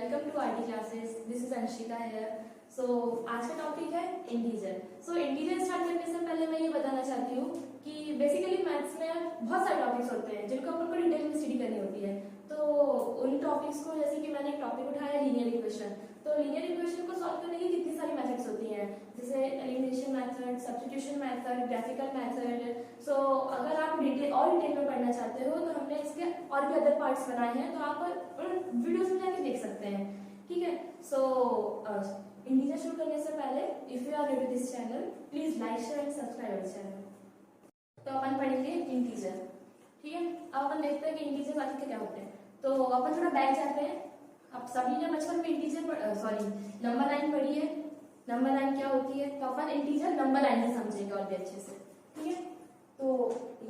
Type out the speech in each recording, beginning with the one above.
Welcome to IT classes. This is Anshika here. So आज का topic है इंटीजर। सो integer start करने से पहले मैं ये बताना चाहती हूँ कि बेसिकली मैथ्स में बहुत सारे टॉपिक्स होते हैं जिनको अपन को डिटेल में स्टडी करनी होती है। तो उन टॉपिक्स को, जैसे कि मैंने एक टॉपिक उठाया लीनियर इक्वेशन, तो लीनियर इक्वेशन को सॉल्व करने की कितनी सारी मेथड्स होती हैं, जैसे elimination method, substitution method, graphical method. So अगर आप डिटेल में पढ़ना चाहते हो तो हमने इसके और भी अदर पार्ट्स बनाए हैं, तो आप उन वीडियोस में जाके देख सकते हैं। ठीक है। सो इंटीजर शुरू करने से पहले if you are new to this channel please like share and subscribe our channel. तो अपन पढ़ेंगे इंटीजर। ठीक है। अब अपन देखते हैं कि इंटीजर आखिर क्या होते हैं। तो अपन थोड़ा बैक जाते हैं। अब सभी ने बचपन में इंटीजर नंबर लाइन पढ़ी है। नंबर लाइन क्या होती है, तो अपन इंटीजर नंबर लाइन से समझेंगे और भी अच्छे से। ठीक है। तो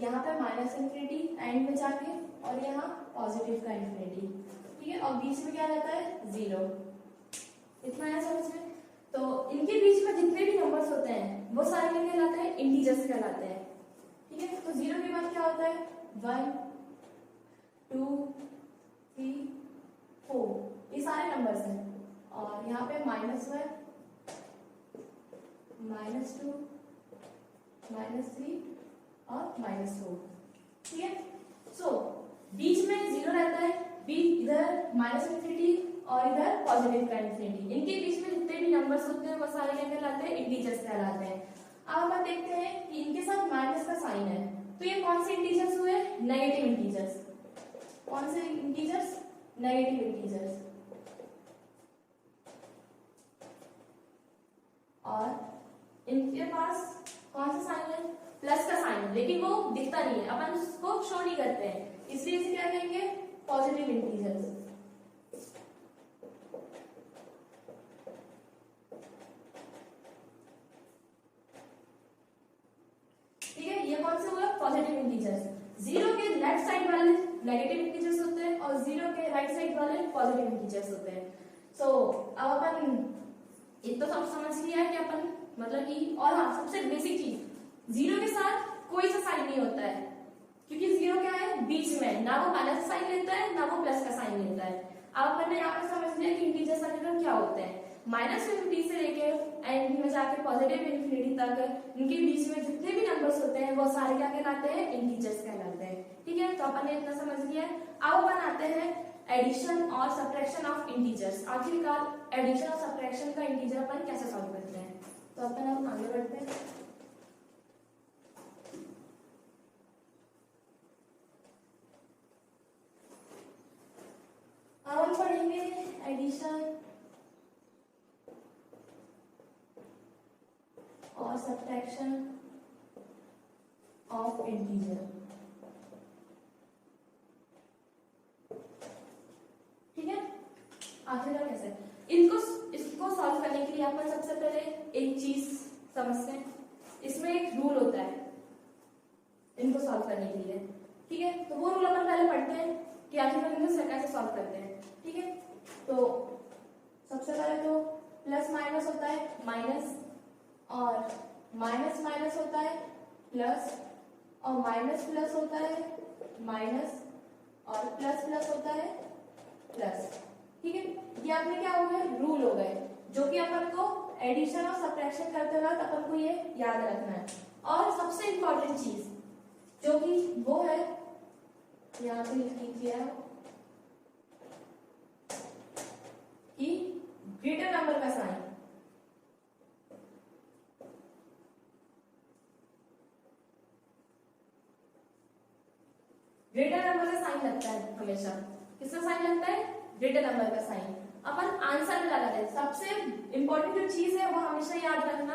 यहाँ पे माइनस इंफिनिटी एंड में जाके, और यहाँ पॉजिटिव का इंफिनिटी। ठीक है। और बीच में क्या रहता है, जीरो। इतना है समझ में। तो इनके बीच में जितने भी नंबर्स होते हैं वो सारे क्या कहलाते हैं, इंटीजर्स कहलाते हैं। ठीक है। तो जीरो के बाद क्या होता है, 1 2 3 4, ये सारे नंबर्स हैं। और यहाँ पे -1 -2 -3 और -4। ठीक है। सो बीच में जीरो रहता है, बीच इधर माइनस इंफिनिटी और इधर पॉजिटिव का इंफिनिटी। इनके बीच में जितने भी नंबर्स होते हैं वो सारे क्या कहलाते हैं, इंटीजर्स कहलाते हैं। अब हम देखते हैं कि इनके साथ माइनस का साइन है, तो ये कौन से इंटीजर्स हुए, नेगेटिव इंटीजर्स। कौन से इंटीजर्स, नेगेटिव इंटीजर्स। और इनके पास कौन सा साइन है, प्लस का साइन है, लेकिन वो दिखता नहीं है, अपन उसको शो नहीं करते हैं, इसलिए इसे क्या कहेंगे, पॉजिटिव इंटीजर्स। ठीक है। ये कौन से हुआ, पॉजिटिव इंटीजर्स। जीरो के लेफ्ट साइड वाले नेगेटिव इंटीजर्स होते हैं और जीरो के राइट साइड वाले पॉजिटिव इंटीजर्स होते हैं। सो अब अपन इतना तो समझ लिया है कि अपन मतलब कि, और हाँ सबसे बेसिक चीज, जीरो के साथ कोई सा साइन नहीं होता है, क्योंकि जीरो क्या है, बीच में, ना वो माइनस का साइन लेता है ना वो प्लस का साइन लेता है। अब अपन ने यहाँ पर समझ लिया कि इंटीजर्स आखिर क्या होते हैं। माइनस इंफिनिटी से लेके एंड में जाके पॉजिटिव इंफिनिटी तक इनके बीच में जितने भी नंबर्स होते हैं वो सारे क्या कहलाते हैं, इंटीजर्स कहलाते हैं। ठीक है। तो अपन ने इतना समझ लिया। अब अपन आते हैं एडिशन और सब्ट्रैक्शन ऑफ इंटीजर्स। आखिरकार एडिशन और सब्ट्रैक्शन का इंटीजर अपन कैसे सॉल्व करते हैं, तो अपन अब आगे बढ़ते हैं। अब हम पढ़ेंगे एडिशन और सब्ट्रैक्शन ऑफ इंटीजर। ठीक है। आखिरकार कैसे इसको सॉल्व करने के लिए अपन सबसे पहले एक चीज समझते हैं। इसमें एक रूल होता है इनको सॉल्व करने के लिए। ठीक है। तो वो रूल अपन पहले पढ़ते हैं कि आखिरकार इनको कैसे सॉल्व करते हैं। ठीक है। तो सबसे पहले तो प्लस माइनस होता है माइनस, और माइनस माइनस होता है प्लस, और माइनस प्लस होता है माइनस, और प्लस प्लस होता है प्लस। ठीक है। ये अपने क्या हो गए, रूल हो गए, जो कि अपन को एडिशन और सब्ट्रैक्शन करते वक्त अपन को ये याद रखना है। और सबसे इंपॉर्टेंट चीज जो कि वो है, यहाँ पे लिख लीजिए कि ग्रेटर नंबर का साइन। ग्रेटर नंबर का साइन लगता है हमेशा। किसका साइन लगता है, ग्रेटर नंबर का साइन। अपन आंसर में लगाते हैं। सबसे इंपॉर्टेंट जो चीज है वो हमेशा याद रखना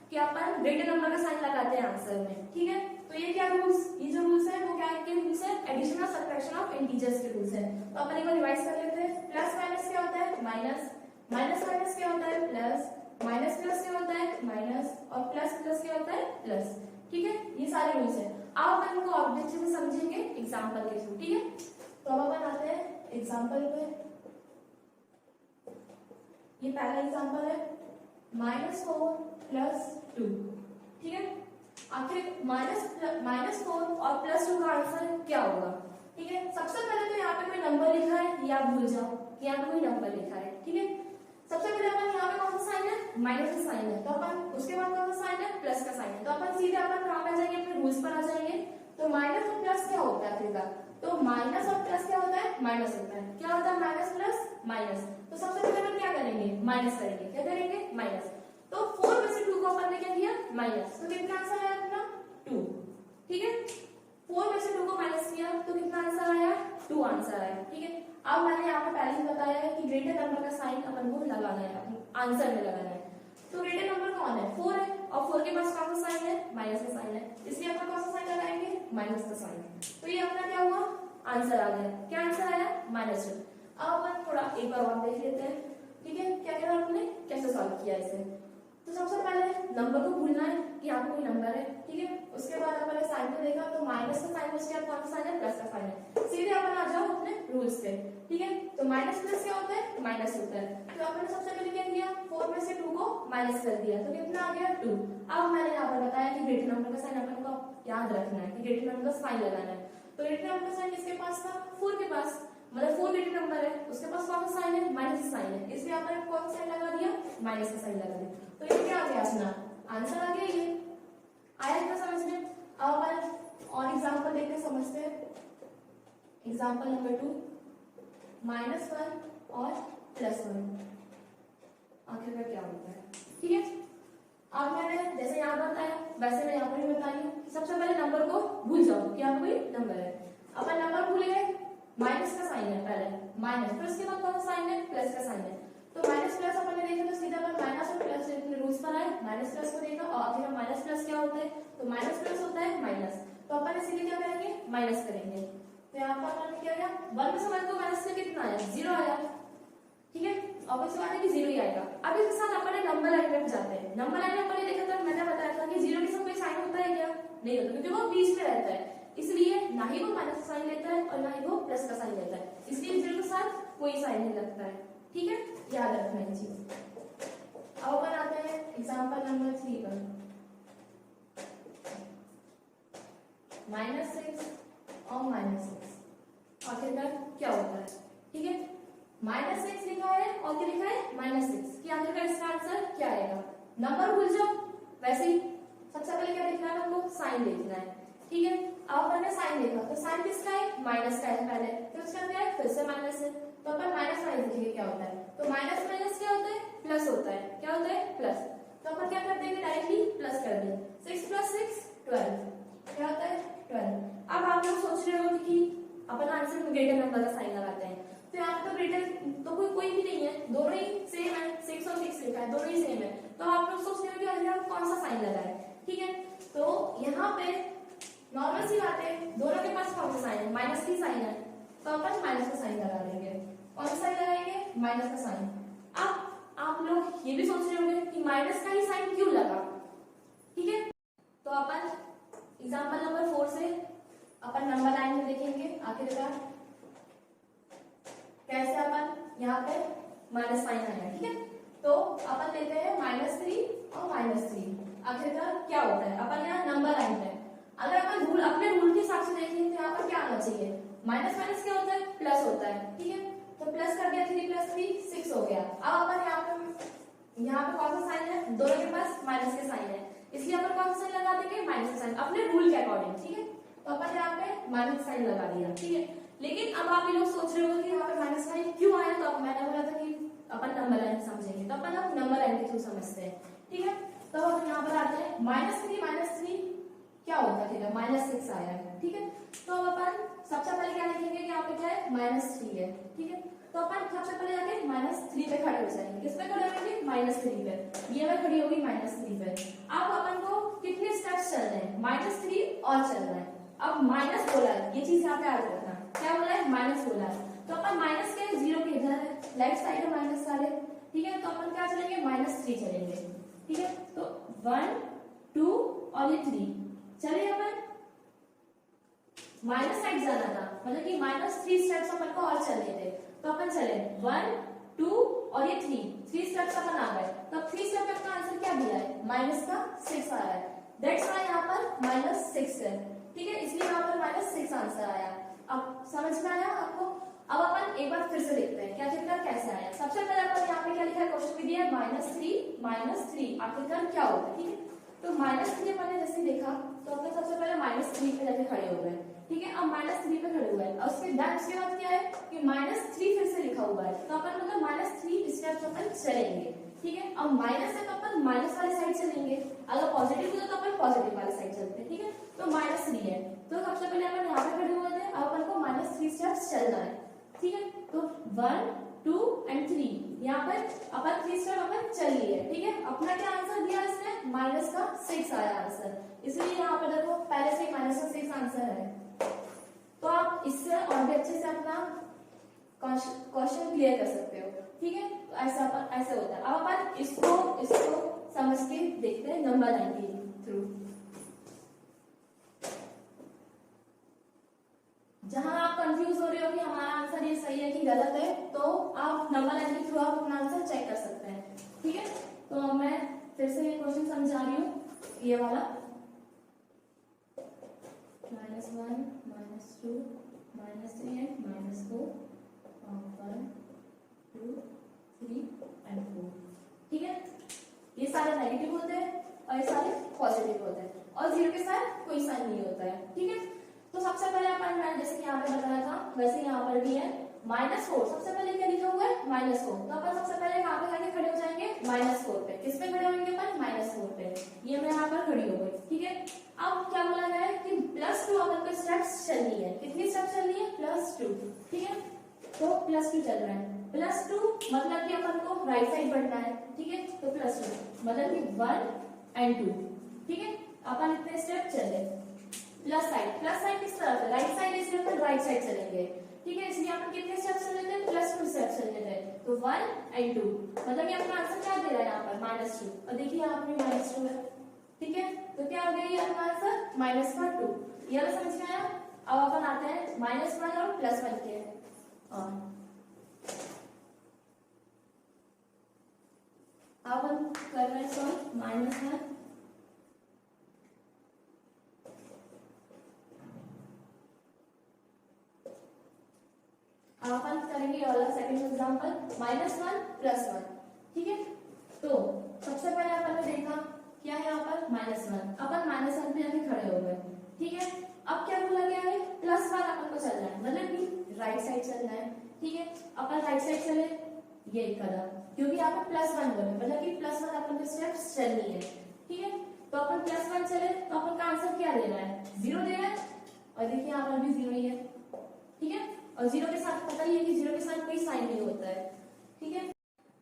कि अपन ग्रेटर नंबर का साइन लगाते हैं आंसर में। ठीक है। तो ये क्या रूल्स, ये जो रूल्स है वो क्या के रूल्स है, एडिशन और सब्ट्रैक्शन ऑफ इंटीजर्स के रूल्स है। तो अपन एक बार रिवाइज कर लेते हैं। प्लस माइनस क्या होता है, माइनस, माइनस माइनस क्या होता है, प्लस, माइनस प्लस क्या होता है, माइनस, और प्लस प्लस क्या होता है, प्लस। ठीक है। ये सारे रूल्स है। अब अपन इनको और अच्छे से समझेंगे एग्जांपल के थ्रू। ठीक है। तो अब अपन आते हैं एग्जांपल पे। ये पहला एग्जांपल है -4 + 2। ठीक है। आखिर -4 और +2 का आंसर क्या होगा। ठीक है। सबसे पहले तो यहाँ पे कोई नंबर लिखा है, ये आप भूल जाओ कि यहाँ पे कोई नंबर लिखा है, ठीक है। सबसे पहले अपन यहाँ पे कौन सा साइन है, माइनस का साइन है, तो अपन उसके बाद कौन सा साइन है, प्लस का साइन है, तो अपन सीधे अपन कहाँ पे जाएंगे, अपने रूल्स पर आ जाएंगे। तो माइनस और प्लस क्या होता है आखिरकार, तो माइनस और प्लस क्या होता है, माइनस होता है। क्या होता है माइनस प्लस माइनस, तो सबसे पहले अपन क्या करेंगे, माइनस करेंगे, क्या करेंगे, माइनस। तो 4 में से 2 को अपन ने क्या किया, माइनस, तो कितना आंसर आया अपना 2, ठीक है। 4 में से 2 को माइनस किया तो कितना आंसर आया, 2 आंसर आया, ठीक है। अब मैंने यहाँ पे पहले ही बताया है कि ग्रेटर नंबर का साइन अपन को लगाना है, आंसर में लगाना है। तो ग्रेटर नंबर कौन है, 4 है, और 4 के पास कौन सा साइन है, माइनस का साइन है, इसलिए अपन कौन सा साइन लगाएंगे, माइनस का साइन। तो ये अपना क्या हुआ, आंसर आ गया। क्या आंसर आया, -2। अब अपन थोड़ा एक बार और देख लेते हैं, ठीक है, क्या क्या आपने कैसे सॉल्व किया इसे। तो सबसे पहले नंबर को भूलना है कि यहाँ पे कोई नंबर है, ठीक है। उसके बाद अपन ने साइन को देखा, तो माइनस का साइन, उसके बाद कौन सा साइन है, प्लस का साइन है। सीधे अपन आ जाओ अपने रूल्स पे, ठीक है। तो माइनस प्लस क्या होता है, माइनस होता है। तो अपन ने सबसे पहले क्या किया, 4 में से 2 को माइनस कर दिया, तो कितना आ गया 2। अब मैंने यहाँ पर बताया कि ग्रेटर नंबर का साइन अपन को याद रखना है कि ग्रेटर नंबर का साइन लगाना है। तो ग्रेटर नंबर का साइन किसके पास था, 4 के पास, मतलब 4 ग्रेटर नंबर है, उसके पास कौन सा साइन है, माइनस का साइन है, इसलिए आपने कौन सा साइन लगा दिया, माइनस का साइन लगा दिया। तो ये क्या आ गया अपना आंसर आ गया। ये आया इतना समझ में। अब अपन और एग्जांपल देखते समझते हैं। एग्जांपल नंबर 2, -1 और +1 आखिर में क्या होता है, ठीक है। अब मैंने जैसे यहाँ बताया वैसे मैं यहाँ पर भी बताई हूँ। सबसे पहले नंबर को भूल जाओ कि यहाँ कोई नंबर है। अपन नंबर भूल गए, माइनस का साइन है पहले, माइनस, फिर उसके बाद कौन सा साइन है, प्लस का साइन है। तो माइनस प्लस अपन ने देखा, तो सीधा अपन माइनस और प्लस अपने रूल्स पर आए, माइनस प्लस को देखा और आखिर में माइनस प्लस क्या होता है, तो माइनस प्लस होता है माइनस। तो अपन इसीलिए क्या करेंगे, माइनस करेंगे। तो यहाँ पर अपन ने क्या किया, 1 में से 1 को माइनस से कितना आया, 0 आया, ठीक है। ऑब्वियस बात है कि 0 ही आएगा। अब इसके साथ अपन नंबर लाइन में जाते हैं। नंबर लाइन में अपन ने देखा था, मैंने बताया था कि 0 के साथ कोई साइन होता है क्या, नहीं होता, क्योंकि वो बीच में रहता है, इसलिए ना ही वो माइनस का साइन लेता है और ना ही वो प्लस का साइन लेता है, इसलिए 0 के साथ कोई साइन नहीं लगता है, ठीक है, याद रखना ये चीज। अब अपन आते हैं एग्जांपल नंबर 3 पर। -6 और -6 आखिरकार क्या होता है, ठीक है। -6 लिखा है और क्या लिखा है, -6 कि आखिरकार इसका आंसर क्या आएगा। नंबर भूल जाओ, वैसे ही सबसे पहले क्या देखना है हमको, साइन देखना है, ठीक है। अब मैंने साइन देखा, तो साइन किसका है, माइनस का है पहले, फिर उसका क्या है, फिर से माइनस है, तो अपन माइनस माइनस देखिए क्या होता है। तो माइनस माइनस क्या होता है, प्लस होता है, क्या होता है, प्लस। तो अपन क्या कर देंगे, डायरेक्टली प्लस कर देंगे। 6 + 6 12, क्या होता है 12। अब आप लोग सोच रहे हो कि अपन आंसर में ग्रेटर नंबर का साइन लगाते हैं, तो यहाँ पे तो ग्रेटर तो कोई भी नहीं है, दोनों ही सेम है, 6 और 6 लिखा है, दोनों ही सेम है। तो आप लोग सोच रहे हो कि यहाँ कौन सा साइन लगा है, ठीक है। तो यहाँ पे नॉर्मल सी बात है, दोनों के पास कौन सा साइन है, माइनस की साइन है, तो अपन माइनस का साइन लगा देंगे। कौन सा साइन लगाएंगे, माइनस का साइन। अब आप लोग ये भी सोच रहे होंगे कि माइनस का ही साइन क्यों लगा, ठीक है। तो अपन एग्जांपल नंबर 4 से अपन नंबर लाइन में देखेंगे आखिरकार कैसे अपन यहाँ पे माइनस साइन आया, ठीक है। तो अपन लेते हैं -3 और -3 आखिरकार क्या होता है। अपन यहाँ नंबर लाइन पे अगर अपन रूल अपने रूल के हिसाब से देखें तो यहाँ पर क्या आना चाहिए, माइनस माइनस क्या होता है, प्लस होता है, ठीक है। तो प्लस कर दिया, 3 + 3 6 हो गया। अब अपन यहाँ पे कौन सा साइन है, दोनों के पास माइनस के साइन है, इसलिए अपन कौन सा साइन लगा देंगे, माइनस का साइन, अपने रूल के अकॉर्डिंग, ठीक है। तो अपन यहाँ पे माइनस का साइन लगा दिया, ठीक है। लेकिन अब आप ये लोग सोच रहे हो कि यहाँ पे माइनस साइन क्यों आया, तो मैंने बोला था कि अपन नंबर लाइन समझेंगे, तो अपन अब नंबर लाइन के थ्रू समझते हैं, ठीक है। तो अब यहाँ पर आते हैं -3 क्या होता है, ठीक है, -6 आया है, ठीक है। तो अब अपन सबसे पहले क्या लिखेंगे कि यहाँ पे क्या है, -3 है, ठीक है। तो अपन सबसे पहले जाके -3 पे खड़े हो जाएंगे। किस पे खड़े होंगे, -3 पे। ये मैं खड़ी होगी -3 पे। अब अपन को कितने स्टेप्स चल रहे हैं, -3 और चल रहा है। अब माइनस बोला है, ये चीज यहाँ पे याद रखना, क्या बोला है, माइनस बोला है। तो अपन माइनस के 0 के इधर है, लेफ्ट साइड में माइनस सारे, ठीक है। तो अपन क्या चलेंगे, -3 चलेंगे, ठीक है। तो 1 2 और ये 3 चले। अपन माइनस साइड जाना था, मतलब कि -3 स्टेप्स अपन को और चलने थे, तो अपन चले 1 2 और ये 3 स्टेप्स अपन आ गए। तो 3 स्टेप में अपना आंसर क्या दिया है, -6 आ रहा है। दैट्स व्हाई यहाँ पर -6 है, ठीक है, इसलिए यहाँ पर -6 आंसर आया। अब समझ में आया आपको। अब अपन एक बार फिर से देखते हैं कि आखिरकार कैसे आया। सबसे पहले अपन यहाँ पे क्या लिखा है, क्वेश्चन में दिया है -3 आखिरकार क्या होगा, ठीक है। तो -3 अपन ने जैसे देखा तो अपन सबसे पहले -3 पे जाके खड़े हो गए, ठीक है। अब -3 पे खड़े हुए हैं और उसके बाद क्या है कि -3 फिर से लिखा हुआ है, तो अपन मतलब -3 स्टेप्स अपन चलेंगे, ठीक है। अब माइनस है तो अपन माइनस वाले साइड चलेंगे, अगर पॉजिटिव होता तो अपन पॉजिटिव वाले साइड चलते हैं, ठीक है। तो -3 है तो सबसे पहले अपन यहाँ पे खड़े हुए थे, अब अपन को -3 स्टेप्स चलना है, ठीक है। तो 1 2 एंड 3 यहाँ पर अपन 3 स्टेप अपन चल लिए, ठीक है। अपना क्या आंसर दिया इसने, -6 आया आंसर, इसलिए यहाँ पर देखो पहले से -6 आंसर है। तो आप इससे और भी अच्छे से अपना क्वेश्चन क्लियर कर सकते हो, ठीक है। तो ऐसा होता है। अब अपन इसको समझ के देखते हैं नंबर लाइन के थ्रू। जहां आप कंफ्यूज हो रहे हो कि हमारा आंसर ये सही है कि गलत है, तो आप नंबर लाइन के थ्रू आप अपना आंसर चेक कर सकते हैं, ठीक है। तो अब मैं फिर से ये क्वेश्चन समझा रही हूँ, ये वाला -1 -2 -3 एंड -4 1 2 3 एंड 4, ठीक है। ये सारे नेगेटिव होते हैं और ये सारे पॉजिटिव होते हैं और 0 के साथ कोई साइन नहीं होता है, ठीक है। तो सबसे पहले अपन मैंने जैसे कि यहाँ पे बताया था वैसे यहाँ पर भी है -4, सबसे पहले क्या लिखा हुआ है -4, तो अपन सबसे पहले कहाँ पे जाके खड़े हो जाएंगे -4 पे। किस पे खड़े होंगे अपन, -4 पे। ये मैं यहाँ पर खड़ी हो गई, ठीक है। अब क्या बोला गया है कि +2 अपन को स्टेप्स चलनी है, कितनी स्टेप्स चलनी है, +2, ठीक है। तो +2 चल रहा है, +2 मतलब कि अपन को राइट साइड बढ़ना है, ठीक है। तो +2 मतलब कि 1 एंड 2, ठीक है। अपन इतने स्टेप चले। प्लस साइड किस तरफ है, राइट साइड, इसलिए अपन राइट साइड चलेंगे, ठीक है। इसलिए अपन कितने स्टेप्स चल लेते हैं, +2 स्टेप्स चल लेते हैं। तो 1 एंड 2 मतलब कि अपना आंसर क्या दे रहा है यहाँ पर, -2, और देखिए यहाँ पर -2 है, ठीक है। तो क्या हो गया ये अपना आंसर -2। ये वाला समझ में आया। अब अपन आते हैं -1 और +1 के, और अब हम कर रहे हैं सॉल्व -1 अपन करेंगे वाला सेकंड एग्जांपल -1 +1, ठीक है। तो सबसे पहले अपन ने देखा क्या है यहाँ पर -1, अपन -1 पे आके खड़े हो गए, ठीक है। अब क्या बोला गया है, +1 अपन को चलना है, मतलब कि राइट साइड चलना है, ठीक है। अपन राइट साइड चले, ये कदम, क्योंकि यहाँ पे +1 बोले मतलब कि +1 अपन को स्टेप्स चलनी है, ठीक है। तो अपन +1 चले तो अपन का आंसर क्या दे रहा है, 0 दे रहा है, और देखिए यहाँ पर भी 0 ही है, ठीक है। और 0 के साथ पता ही है कि 0 के साथ कोई साइन नहीं होता है, ठीक है।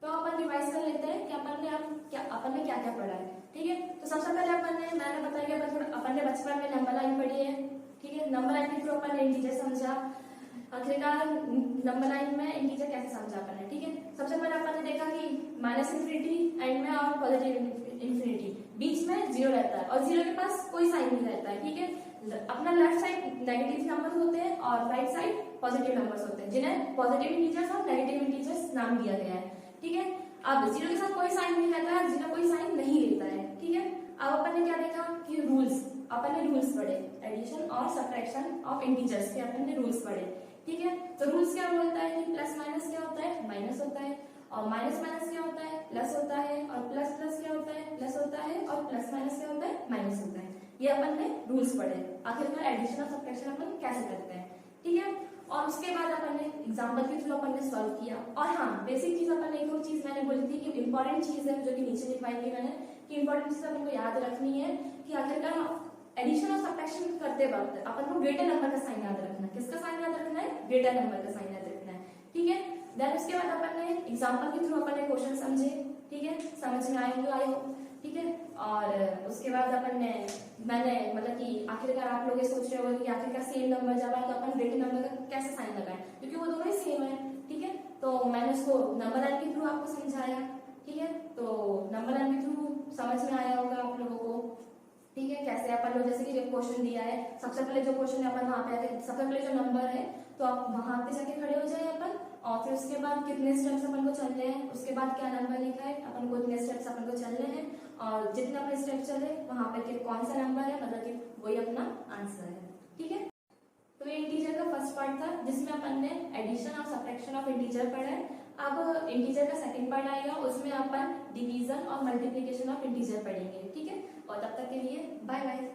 तो अपन रिवाइज कर लेते हैं कि अपन ने क्या क्या पढ़ा है, ठीक है। तो सबसे पहले मैंने बताया कि अपन ने बचपन में नंबर लाइन पढ़ी है, ठीक है। नंबर लाइन के थ्रू अपन ने इंटीजर समझा, आखिरकार नंबर लाइन में इंटीजर कैसे समझा अपन ने, ठीक है। सबसे पहले अपन ने देखा कि -∞ एंड में और +∞ बीच में 0 रहता है और 0 के पास कोई साइन नहीं रहता है, ठीक है। अपना लेफ्ट साइड नेगेटिव नंबर होते हैं और राइट साइड पॉजिटिव नंबर्स होते हैं, जिन्हें पॉजिटिव इंटीजर्स और नेगेटिव इंटीजर्स नाम दिया गया है, ठीक है। अब 0 के साथ कोई साइन नहीं रहता है, 0 कोई साइन नहीं लेता है, ठीक है। अब अपन ने क्या देखा कि अपन ने रूल्स पढ़े, एडिशन और सब्ट्रैक्शन ऑफ इंटीजर्स के अपन ने रूल्स पढ़े, ठीक है। तो रूल्स क्या बोलता है कि प्लस माइनस क्या होता है, माइनस होता है, और माइनस माइनस क्या होता है, प्लस होता है, और प्लस प्लस क्या होता है, प्लस होता है, और प्लस माइनस क्या होता है, माइनस होता है। ये अपन ने रूल्स पढ़े, आखिरकार एडिशन और सब्ट्रैक्शन अपन कैसे करते हैं, ठीक है। और उसके बाद अपन ने एग्जांपल के थ्रू अपन ने सॉल्व किया। और हाँ, बेसिक चीज अपन ने एक और चीज मैंने बोली थी कि इंपॉर्टेंट चीज है जो कि नीचे लिखवाई थी मैंने, कि इंपॉर्टेंट चीज अपन को याद रखनी है कि आखिरकार एडिशन और सब्ट्रैक्शन करते वक्त अपन को ग्रेटर नंबर का साइन याद रखना है। किसका साइन याद रखना है, ग्रेटर नंबर का साइन याद रखना है, ठीक है। देन उसके बाद अपन ने एग्जांपल के थ्रू अपन ने क्वेश्चन समझे, ठीक है, समझ में आए हो, ठीक है। और उसके बाद अपन ने मैंने मतलब कि आखिरकार आप लोग ये सोच रहे हो कि आखिरकार सेम नंबर जब आए तो अपन ग्रेटर नंबर का कैसे साइन लगाएं, क्योंकि वो दोनों ही सेम है, ठीक है। तो मैंने उसको नंबर लाइन के थ्रू आपको समझाया, ठीक है। तो नंबर लाइन के थ्रू समझ में आया होगा आप लोगों को, ठीक है। कैसे अपन लोग, जैसे कि क्वेश्चन दिया है, सबसे पहले जो क्वेश्चन है अपन वहां पे आके सबसे पहले जो नंबर है तो आप वहां पे जाके खड़े हो जाए अपन, और फिर उसके बाद कितने स्टेप्स अपन को चलने हैं, उसके बाद क्या नंबर लिखा है, अपन को इतने स्टेप्स अपन को चलने हैं, और जितने अपने स्टेप चले वहां पे कौन सा नंबर है, मतलब कि वही अपना आंसर है, ठीक है। तो ये इंटीजर का फर्स्ट फर्स्ट पार्ट था जिसमें अपन ने एडिशन और सब्ट्रैक्शन ऑफ इंटीजर पढ़ा है। अब इंटीजर का सेकंड पार्ट आएगा, उसमें अपन डिवीजन और मल्टीप्लिकेशन ऑफ इंटीजर पढ़ेंगे। ठीक है, और तब तक के लिए बाय बाय।